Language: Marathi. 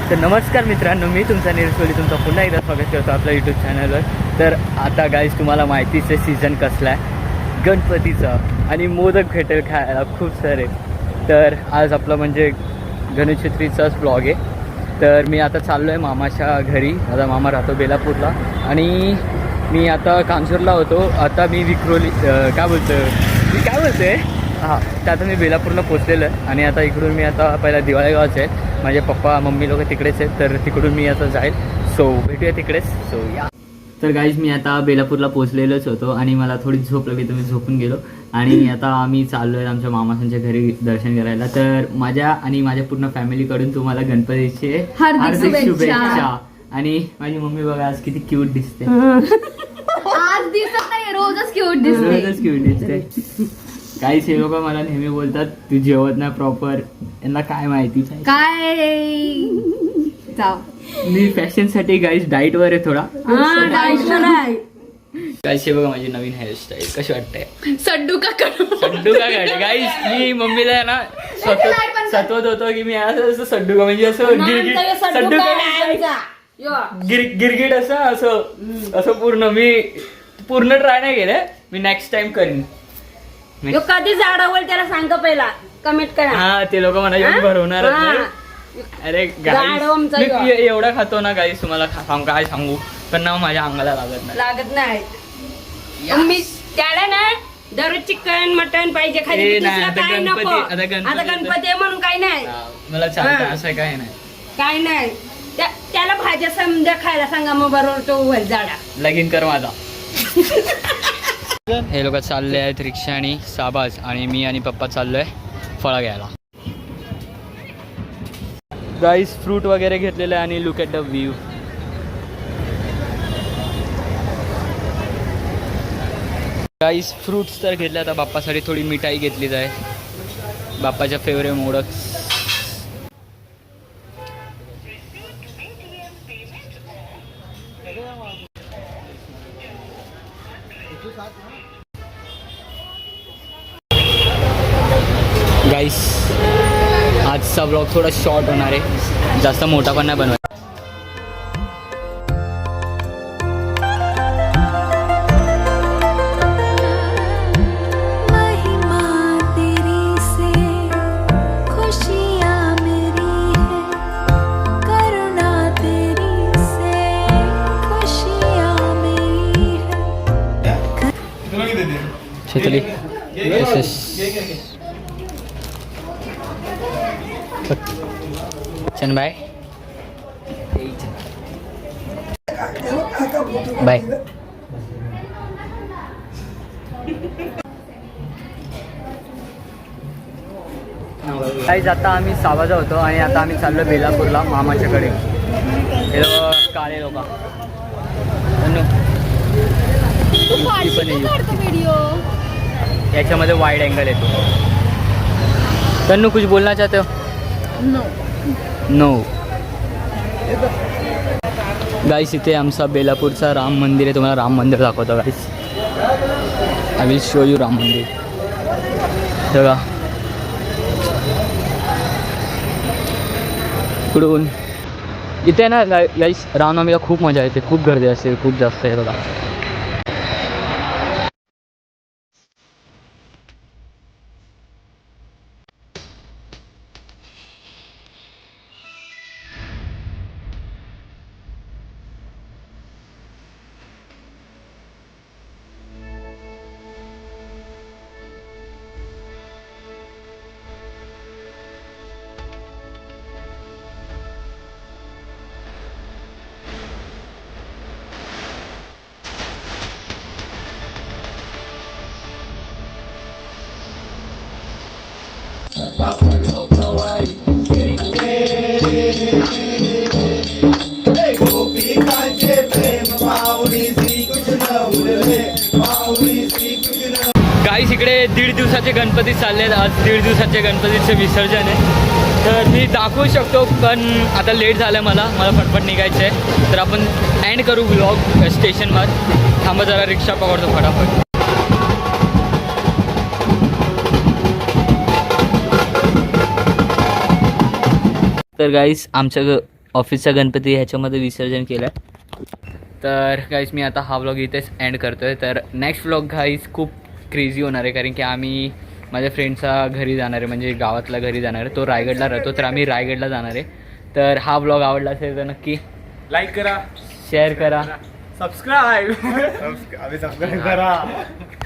तर नमस्कार मित्रांनो, मी तुमचा निरसोली तुमचा पुन्हा एकदा स्वागत करतो आपल्या यूट्यूब चॅनलवर. तर आता गाईज तुम्हाला माहितीच आहे सीझन कसला आहे गणपतीचा आणि मोदक भेटेल खायला खूप सारे. तर आज आपलं म्हणजे गणेश चतुर्थीचाच ब्लॉग आहे. तर मी आता चाललो आहे मामाच्या घरी. माझा मामा राहतो बेलापूरला आणि मी आता कांजूरला होतो. आता मी विक्रोली काय बोलतोय हां, तर आता मी बेलापूरला पोचलेलो आहे आणि आता इकडून मी आता पहिला दिवाळी गावाचे आहे. माझे पप्पा मम्मी लोक तिकडेच आहेत, तर तिकडून मी आता जाईल. सो भेटूया तिकडेच. सो या. तर गाईज मी आता बेलापूरला पोचलेलोच होतो आणि मला थोडी झोप लागली तर मी झोपून गेलो आणि आता आम्ही चाललो आहे आमच्या मामासांच्या घरी दर्शन करायला. तर माझ्या आणि माझ्या पूर्ण फॅमिलीकडून तुम्हाला गणपतीचे हार्दिक शुभेच्छा. आणि माझी मम्मी बघा आज किती क्यूट दिसते. आज दिसत नाही, रोजच क्यूट दिसते. काही हे लोक मला नेहमी बोलतात तू जेवत नाही प्रॉपर. यांना काय माहिती काय मी फॅशन साठी गाईज डाईट वर आहे थोडा. गाईज हे बघा माझी नवीन हेअरस्टाईल कशी वाटते. सड्डू का काढे गाईज. मी मम्मीला ना सतवत होतो की मी असं सड्डू का म्हणजे असं गिरगिट असं पूर्ण ट्राय नाही केलं. मी नेक्स्ट टाइम करीन. कधी झाड होईल त्याला सांग पहिला कमेंट करा. हा ते लोक मला येऊन भरवणार. अरे मी एवढा खातो ना गाईस तुम्हाला काय सांगू, पण ना माझ्या अंगाला लागत नाही. मी त्याला ना दररोज चिकन मटन पाहिजे खायला. आता गणपती म्हणून काही नाही मला चालतं असं काय नाही. त्याला भाज्या समजा खायला सांगा मग बरोबर तो होईल झाडा. लगीन कर माझा. हे लोक चालले आहेत रिक्षा आणि साबाज आणि मी आणि पप्पा चाललोय फळं घ्यायला. गाईस फ्रूट वगैरे घेतलेलं आहे आणि look at the view. Guys fruits तर घेतले. आता बाप्पासाठी थोडी मिठाई घेतली जाय. बाप्पाच्या फेवरेट मोदक. गाईस आजचा ब्लॉग थोडा शॉर्ट होणार आहे, जास्त मोठा पण नाही बनवायचा. शेतली चन बाय बाय. काहीच आता आम्ही सावाजा होतो आणि आता आम्ही चाललो बेलापूरला मामाच्याकडे. हे काळे लोक याच्यामध्ये वाईड अँगल येतो. तन्नू कुछ बोलना चाहते हो? नो. गाईस इथे आमचा बेलापूरचा राम मंदिर आहे. तुम्हाला राम मंदिर दाखवतो guys. I will show you Ram Mandir. बघा कुठून इथे ना गाईस रामनवमीला खूप मजा येते, खूप गर्दी असते, खूप जास्त आहे. बघा गाईस इकडे 1.5 दिवसाचे गणपती चालले आहेत. आज 1.5 दिवसाचे गणपतीचे विसर्जन आहे. तर मी दाखवू शकतो पण आता लेट झालं आहे. मला फटफट निघायचं आहे. तर आपण एंड करू व्लॉग स्टेशनवर. थांबा जरा रिक्षा पकडतो फटाफट. तर गाईस आमच्या ऑफिसचा गणपती ह्याच्यामध्ये विसर्जन केलं आहे. तर गाईज मी आता हा व्लॉग इथेच एंड करतो आहे. तर नेक्स्ट व्लॉग गाईज खूप क्रेझी होणार आहे, कारण की आम्ही माझ्या फ्रेंडचा घरी जाणार आहे, म्हणजे गावातला घरी जाणार आहे. तो रायगडला राहतो, तर आम्ही रायगडला जाणार आहे. तर हा व्लॉग आवडला असेल तर नक्की लाईक करा, शेअर करा. सबस्क्राईब करा.